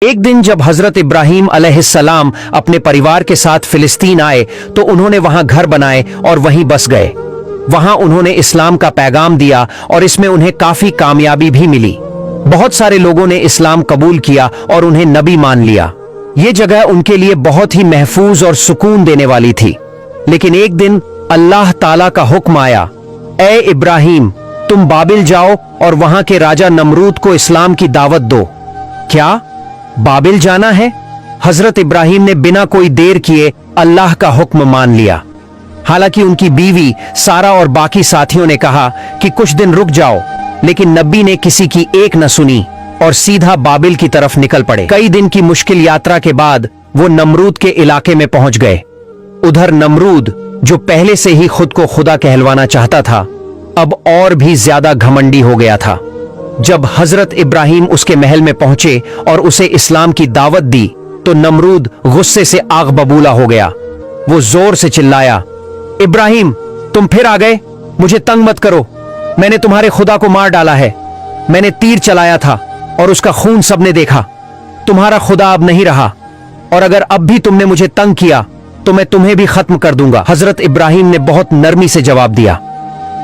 एक दिन जब हजरत इब्राहीम अलैहिस्सलाम अपने परिवार के साथ फिलिस्तीन आए तो उन्होंने वहां घर बनाए और वहीं बस गए। वहां उन्होंने इस्लाम का पैगाम दिया और इसमें उन्हें काफी कामयाबी भी मिली। बहुत सारे लोगों ने इस्लाम कबूल किया और उन्हें नबी मान लिया। ये जगह उनके लिए बहुत ही महफूज और सुकून देने वाली थी। लेकिन एक दिन अल्लाह ताला का हुक्म आया, ए इब्राहीम, तुम बाबिल जाओ और वहां के राजा नमरूद को इस्लाम की दावत दो। क्या बाबिल जाना है? हजरत इब्राहीम ने बिना कोई देर किए अल्लाह का हुक्म मान लिया। हालांकि उनकी बीवी सारा और बाकी साथियों ने कहा कि कुछ दिन रुक जाओ, लेकिन नबी ने किसी की एक न सुनी और सीधा बाबिल की तरफ निकल पड़े। कई दिन की मुश्किल यात्रा के बाद वो नमरूद के इलाके में पहुंच गए। उधर नमरूद, जो पहले से ही खुद को खुदा कहलवाना चाहता था, अब और भी ज्यादा घमंडी हो गया था। जब हजरत इब्राहीम उसके महल में पहुंचे और उसे इस्लाम की दावत दी तो नमरूद गुस्से से आग बबूला हो गया। वो जोर से चिल्लाया, इब्राहीम, तुम फिर आ गए? मुझे तंग मत करो। मैंने तुम्हारे खुदा को मार डाला है। मैंने तीर चलाया था और उसका खून सबने देखा। तुम्हारा खुदा अब नहीं रहा और अगर अब भी तुमने मुझे तंग किया तो मैं तुम्हें भी खत्म कर दूंगा। हजरत इब्राहीम ने बहुत नरमी से जवाब दिया,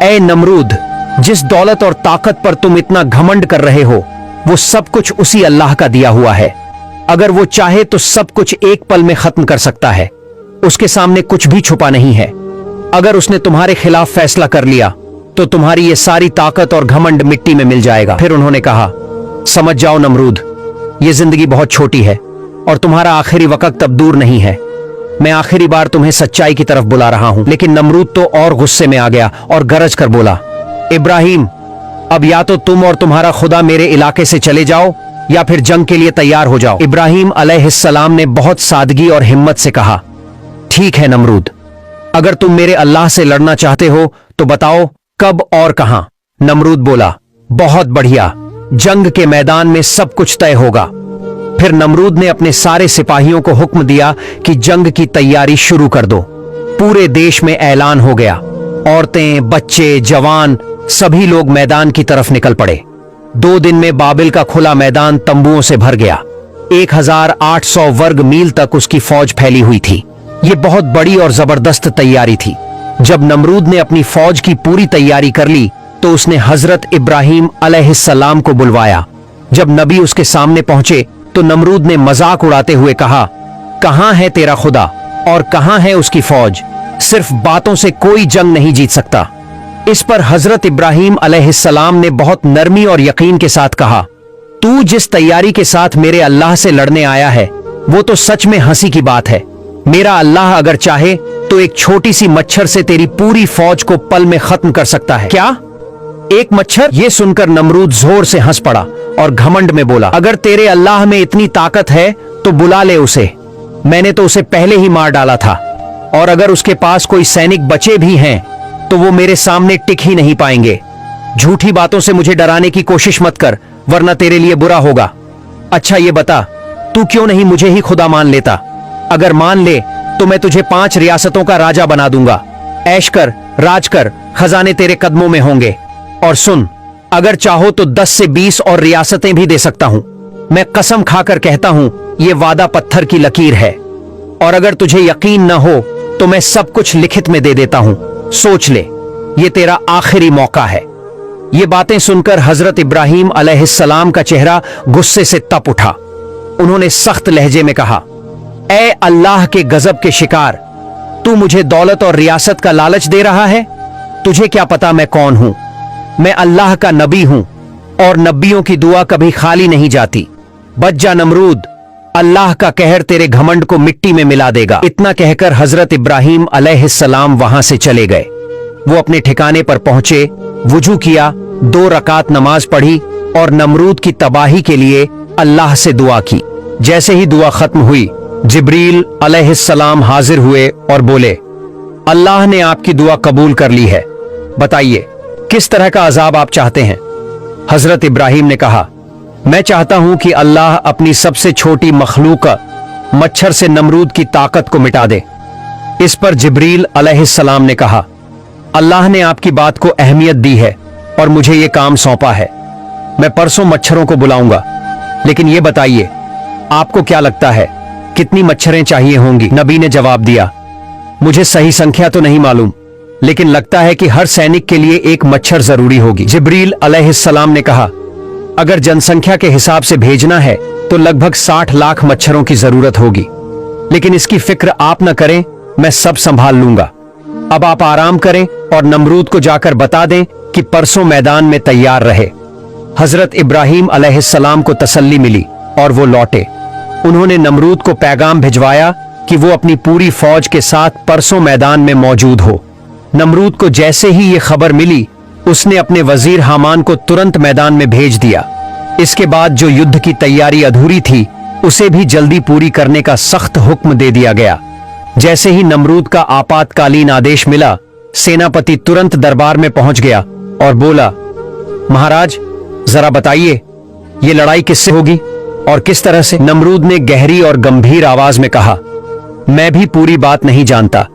ए नमरूद, जिस दौलत और ताकत पर तुम इतना घमंड कर रहे हो वो सब कुछ उसी अल्लाह का दिया हुआ है। अगर वो चाहे तो सब कुछ एक पल में खत्म कर सकता है। उसके सामने कुछ भी छुपा नहीं है। अगर उसने तुम्हारे खिलाफ फैसला कर लिया तो तुम्हारी ये सारी ताकत और घमंड मिट्टी में मिल जाएगा। फिर उन्होंने कहा, समझ जाओ नमरूद, ये जिंदगी बहुत छोटी है और तुम्हारा आखिरी वक्त अब दूर नहीं है। मैं आखिरी बार तुम्हें सच्चाई की तरफ बुला रहा हूं। लेकिन नमरूद तो और गुस्से में आ गया और गरज कर बोला, इब्राहीम, अब या तो तुम और तुम्हारा खुदा मेरे इलाके से चले जाओ या फिर जंग के लिए तैयार हो जाओ। इब्राहीम अलैहिस्सलाम ने बहुत सादगी और हिम्मत से कहा, ठीक है नमरूद, अगर तुम मेरे अल्लाह से लड़ना चाहते हो तो बताओ कब और कहां। नमरूद बोला, बहुत बढ़िया, जंग के मैदान में सब कुछ तय होगा। फिर नमरूद ने अपने सारे सिपाहियों को हुक्म दिया कि जंग की तैयारी शुरू कर दो। पूरे देश में ऐलान हो गया। औरतें, बच्चे, जवान सभी लोग मैदान की तरफ निकल पड़े। 2 दिन में बाबिल का खुला मैदान तंबुओं से भर गया। 1800 वर्ग मील तक उसकी फौज फैली हुई थी। ये बहुत बड़ी और जबरदस्त तैयारी थी। जब नमरूद ने अपनी फौज की पूरी तैयारी कर ली तो उसने हजरत इब्राहीम अलैहिस्सलाम को बुलवाया। जब नबी उसके सामने पहुंचे तो नमरूद ने मजाक उड़ाते हुए कहा, कहां है तेरा खुदा और कहां है उसकी फौज? सिर्फ बातों से कोई जंग नहीं जीत सकता। इस पर हजरत इब्राहीम अलैहिस्सलाम ने बहुत नरमी और यकीन के साथ कहा, तू जिस तैयारी के साथ मेरे अल्लाह से लड़ने आया है वो तो सच में हंसी की बात है। मेरा अल्लाह अगर चाहे तो एक छोटी सी मच्छर से तेरी पूरी फौज को पल में खत्म कर सकता है। क्या? एक मच्छर? यह सुनकर नमरूद जोर से हंस पड़ा और घमंड में बोला, अगर तेरे अल्लाह में इतनी ताकत है तो बुला ले उसे। मैंने तो उसे पहले ही मार डाला था और अगर उसके पास कोई सैनिक बचे भी हैं तो वो मेरे सामने टिक ही नहीं पाएंगे। झूठी बातों से मुझे डराने की कोशिश मत कर, वरना तेरे लिए बुरा होगा। अच्छा ये बता, तू क्यों नहीं मुझे ही खुदा मान लेता? अगर मान ले तो मैं तुझे 5 रियासतों का राजा बना दूंगा। ऐश कर, राज कर, खजाने तेरे कदमों में होंगे। और सुन, अगर चाहो तो 10 से 20 और रियासतें भी दे सकता हूं। मैं कसम खाकर कहता हूं, यह वादा पत्थर की लकीर है। और अगर तुझे यकीन न हो तो मैं सब कुछ लिखित में दे देता हूं। सोच ले, ये तेरा आखिरी मौका है। ये बातें सुनकर हजरत इब्राहीम अलैहिस्सलाम का चेहरा गुस्से से तप उठा। उन्होंने सख्त लहजे में कहा, ए अल्लाह के गजब के शिकार, तू मुझे दौलत और रियासत का लालच दे रहा है? तुझे क्या पता मैं कौन हूं? मैं अल्लाह का नबी हूं और नबियों की दुआ कभी खाली नहीं जाती। बच जा नमरूद, अल्लाह का कहर तेरे घमंड को मिट्टी में मिला देगा। इतना कहकर हजरत इब्राहीम अलैहिस्सलाम वहां से चले गए। वो अपने ठिकाने पर पहुंचे, वुजू किया, 2 रकात नमाज पढ़ी और नमरूद की तबाही के लिए अल्लाह से दुआ की। जैसे ही दुआ खत्म हुई, जिब्रील अलैहिस्सलाम हाजिर हुए और बोले, अल्लाह ने आपकी दुआ कबूल कर ली है। बताइए किस तरह का अजाब आप चाहते हैं? हजरत इब्राहीम ने कहा, मैं चाहता हूं कि अल्लाह अपनी सबसे छोटी मखलूक मच्छर से नमरूद की ताकत को मिटा दे। इस पर जिब्रील अलैहिस्सलाम ने कहा, अल्लाह ने आपकी बात को अहमियत दी है और मुझे ये काम सौंपा है। मैं परसों मच्छरों को बुलाऊंगा, लेकिन ये बताइए आपको क्या लगता है कितनी मच्छरें चाहिए होंगी? नबी ने जवाब दिया, मुझे सही संख्या तो नहीं मालूम, लेकिन लगता है कि हर सैनिक के लिए एक मच्छर जरूरी होगी। जिब्रील अलैहिस्सलाम ने कहा, अगर जनसंख्या के हिसाब से भेजना है तो लगभग 60 लाख मच्छरों की जरूरत होगी, लेकिन इसकी फिक्र आप न करें, मैं सब संभाल लूंगा। अब आप आराम करें और नमरूद को जाकर बता दें कि परसों मैदान में तैयार रहे। हजरत इब्राहीम अलैहिस्सलाम को तसल्ली मिली और वो लौटे। उन्होंने नमरूद को पैगाम भिजवाया कि वो अपनी पूरी फौज के साथ परसों मैदान में मौजूद हो। नमरूद को जैसे ही ये खबर मिली, उसने अपने वजीर हामान को तुरंत मैदान में भेज दिया। इसके बाद जो युद्ध की तैयारी अधूरी थी, उसे भी जल्दी पूरी करने का सख्त हुक्म दे दिया गया। जैसे ही नमरूद का आपातकालीन आदेश मिला, सेनापति तुरंत दरबार में पहुंच गया और बोला, महाराज जरा बताइए ये लड़ाई किससे होगी और किस तरह से? नमरूद ने गहरी और गंभीर आवाज में कहा, मैं भी पूरी बात नहीं जानता,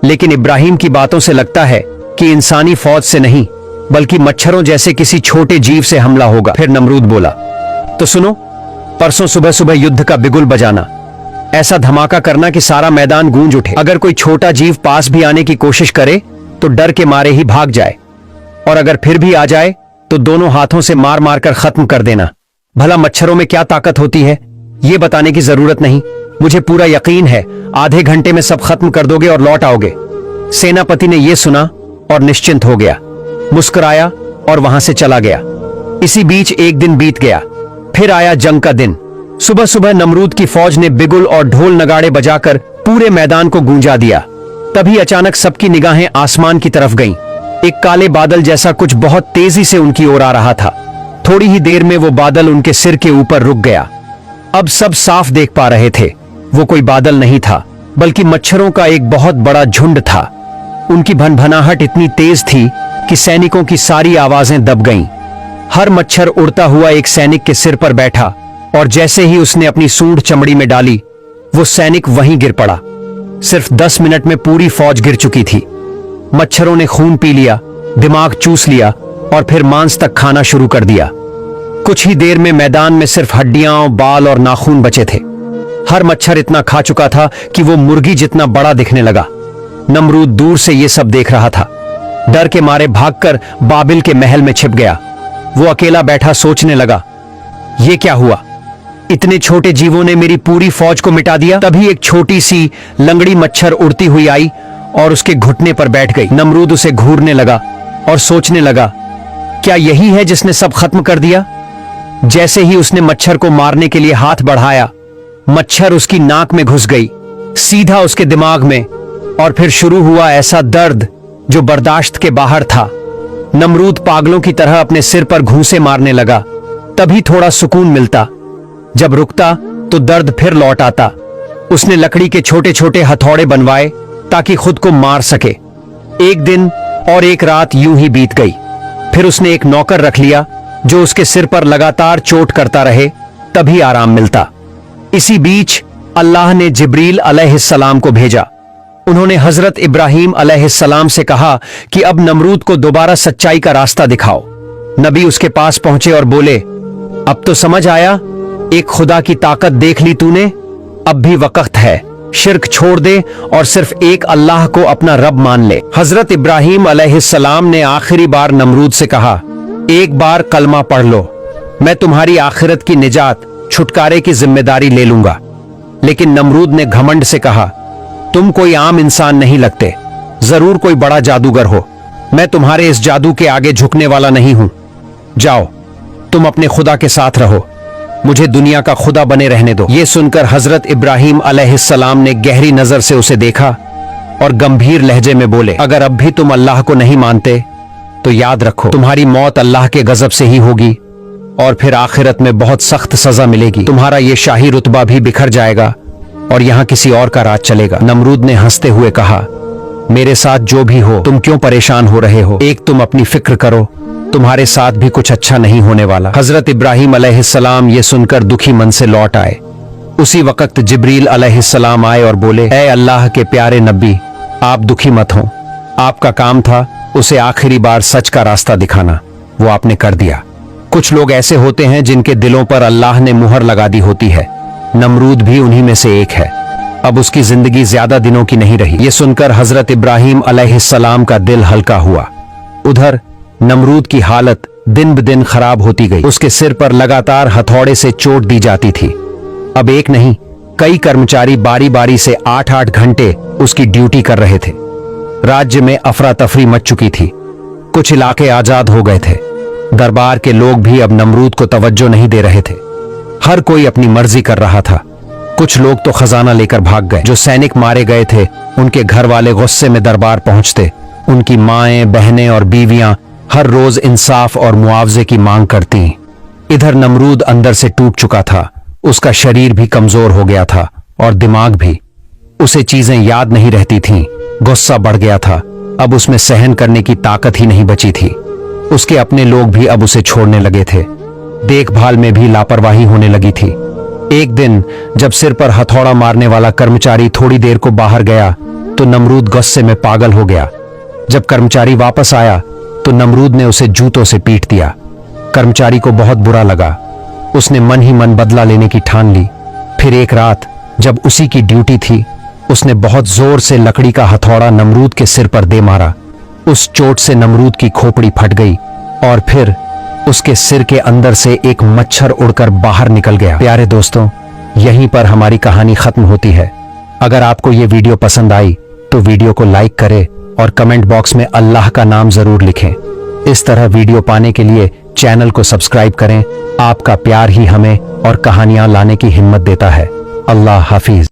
लेकिन इब्राहिम की बातों से लगता है कि इंसानी फौज से नहीं बल्कि मच्छरों जैसे किसी छोटे जीव से हमला होगा। फिर नमरूद बोला, तो सुनो, परसों सुबह सुबह युद्ध का बिगुल बजाना, ऐसा धमाका करना कि सारा मैदान गूंज उठे। अगर कोई छोटा जीव पास भी आने की कोशिश करे तो डर के मारे ही भाग जाए, और अगर फिर भी आ जाए तो दोनों हाथों से मार मार कर खत्म कर देना। भला मच्छरों में क्या ताकत होती है ये बताने की जरूरत नहीं, मुझे पूरा यकीन है आधे घंटे में सब खत्म कर दोगे और लौट आओगे। सेनापति ने यह सुना और निश्चिंत हो गया, मुस्कुराया और वहां से चला गया। इसी बीच एक दिन बीत गया, फिर आया जंग का दिन। सुबह सुबह नमरूद की फौज ने बिगुल और ढोल नगाड़े बजाकर पूरे मैदान को गूंजा दिया। तभी अचानक सबकी निगाहें आसमान की तरफ गईं। एक काले बादल जैसा कुछ बहुत तेजी से उनकी ओर आ रहा था। थोड़ी ही देर में वो बादल उनके सिर के ऊपर रुक गया। अब सब साफ देख पा रहे थे, वो कोई बादल नहीं था बल्कि मच्छरों का एक बहुत बड़ा झुंड था। उनकी भनभनाहट इतनी तेज थी कि सैनिकों की सारी आवाजें दब गईं। हर मच्छर उड़ता हुआ एक सैनिक के सिर पर बैठा और जैसे ही उसने अपनी सूंड चमड़ी में डाली, वो सैनिक वहीं गिर पड़ा। सिर्फ 10 मिनट में पूरी फौज गिर चुकी थी। मच्छरों ने खून पी लिया, दिमाग चूस लिया और फिर मांस तक खाना शुरू कर दिया। कुछ ही देर में मैदान में सिर्फ हड्डियां, बाल और नाखून बचे थे। हर मच्छर इतना खा चुका था कि वो मुर्गी जितना बड़ा दिखने लगा। नमरूद दूर से ये सब देख रहा था। डर के मारे भागकर बाबिल के महल में छिप गया। वो अकेला बैठा सोचने लगा, ये क्या हुआ? इतने छोटे जीवों ने मेरी पूरी फौज को मिटा दिया। तभी एक छोटी सी लंगड़ी मच्छर उड़ती हुई आई और उसके घुटने पर बैठ गई। नमरूद उसे घूरने लगा और सोचने लगा, क्या यही है जिसने सब खत्म कर दिया? जैसे ही उसने मच्छर को मारने के लिए हाथ बढ़ाया, मच्छर उसकी नाक में घुस गई, सीधा उसके दिमाग में, और फिर शुरू हुआ ऐसा दर्द जो बर्दाश्त के बाहर था। नमरूद पागलों की तरह अपने सिर पर घूंसे मारने लगा। तभी थोड़ा सुकून मिलता, जब रुकता तो दर्द फिर लौट आता। उसने लकड़ी के छोटे छोटे हथौड़े बनवाए ताकि खुद को मार सके। एक दिन और एक रात यूं ही बीत गई। फिर उसने एक नौकर रख लिया जो उसके सिर पर लगातार चोट करता रहे, तभी आराम मिलता। इसी बीच अल्लाह ने जिब्रील अलैहिस्सलाम को भेजा। उन्होंने हजरत इब्राहीम अलैहिस्सलाम से कहा कि अब नमरूद को दोबारा सच्चाई का रास्ता दिखाओ। नबी उसके पास पहुंचे और बोले, अब तो समझ आया, एक खुदा की ताकत देख ली तूने, अब भी वक्त है, शिर्क छोड़ दे और सिर्फ एक अल्लाह को अपना रब मान ले। हजरत इब्राहीम अलैहिस्सलाम ने आखिरी बार नमरूद से कहा, एक बार कलमा पढ़ लो, मैं तुम्हारी आखिरत की निजात, छुटकारे की जिम्मेदारी ले लूंगा। लेकिन नमरूद ने घमंड से कहा, तुम कोई आम इंसान नहीं लगते, जरूर कोई बड़ा जादूगर हो। मैं तुम्हारे इस जादू के आगे झुकने वाला नहीं हूं। जाओ, तुम अपने खुदा के साथ रहो, मुझे दुनिया का खुदा बने रहने दो। यह सुनकर हजरत इब्राहीम अलैहिस्सलाम ने गहरी नजर से उसे देखा और गंभीर लहजे में बोले, अगर अब भी तुम अल्लाह को नहीं मानते तो याद रखो, तुम्हारी मौत अल्लाह के गजब से ही होगी और फिर आखिरत में बहुत सख्त सजा मिलेगी। तुम्हारा ये शाही रुतबा भी बिखर जाएगा और यहाँ किसी और का राज चलेगा। नमरूद ने हंसते हुए कहा, मेरे साथ जो भी हो, तुम क्यों परेशान हो रहे हो? एक तुम अपनी फिक्र करो, तुम्हारे साथ भी कुछ अच्छा नहीं होने वाला। हजरत इब्राहीम अलैहिस्सलाम ये सुनकर दुखी मन से लौट आए। उसी वक्त जिब्रील अलैहिस्सलाम आए और बोले, ऐ अल्लाह के प्यारे नबी, आप दुखी मत हो, आपका काम था उसे आखिरी बार सच का रास्ता दिखाना, वो आपने कर दिया। कुछ लोग ऐसे होते हैं जिनके दिलों पर अल्लाह ने मुहर लगा दी होती है, नमरूद भी उन्हीं में से एक है। अब उसकी जिंदगी ज्यादा दिनों की नहीं रही। ये सुनकर हजरत इब्राहिम अलैहिस्सलाम का दिल हल्का हुआ। उधर नमरूद की हालत दिन ब दिन खराब होती गई। उसके सिर पर लगातार हथौड़े से चोट दी जाती थी। अब एक नहीं, कई कर्मचारी बारी बारी से 8-8 घंटे उसकी ड्यूटी कर रहे थे। राज्य में अफरा तफरी मच चुकी थी। कुछ इलाके आजाद हो गए थे। दरबार के लोग भी अब नमरूद को तवज्जो नहीं दे रहे थे। हर कोई अपनी मर्जी कर रहा था। कुछ लोग तो खजाना लेकर भाग गए। जो सैनिक मारे गए थे उनके घर वाले गुस्से में दरबार पहुंचते। उनकी माएं, बहनें और बीवियां हर रोज इंसाफ और मुआवजे की मांग करती। इधर नमरूद अंदर से टूट चुका था। उसका शरीर भी कमजोर हो गया था और दिमाग भी। उसे चीजें याद नहीं रहती थीं। गुस्सा बढ़ गया था। अब उसमें सहन करने की ताकत ही नहीं बची थी। उसके अपने लोग भी अब उसे छोड़ने लगे थे। देखभाल में भी लापरवाही होने लगी थी। एक दिन जब सिर पर हथौड़ा मारने वाला कर्मचारी थोड़ी देर को बाहर गया तो नमरूद गुस्से में पागल हो गया। जब कर्मचारी वापस आया तो नमरूद ने उसे जूतों से पीट दिया। कर्मचारी को बहुत बुरा लगा। उसने मन ही मन बदला लेने की ठान ली। फिर एक रात जब उसी की ड्यूटी थी, उसने बहुत जोर से लकड़ी का हथौड़ा नमरूद के सिर पर दे मारा। उस चोट से नमरूद की खोपड़ी फट गई और फिर उसके सिर के अंदर से एक मच्छर उड़कर बाहर निकल गया। प्यारे दोस्तों, यहीं पर हमारी कहानी खत्म होती है। अगर आपको ये वीडियो पसंद आई तो वीडियो को लाइक करें और कमेंट बॉक्स में अल्लाह का नाम जरूर लिखें। इस तरह वीडियो पाने के लिए चैनल को सब्सक्राइब करें। आपका प्यार ही हमें और कहानियां लाने की हिम्मत देता है। अल्लाह हाफिज।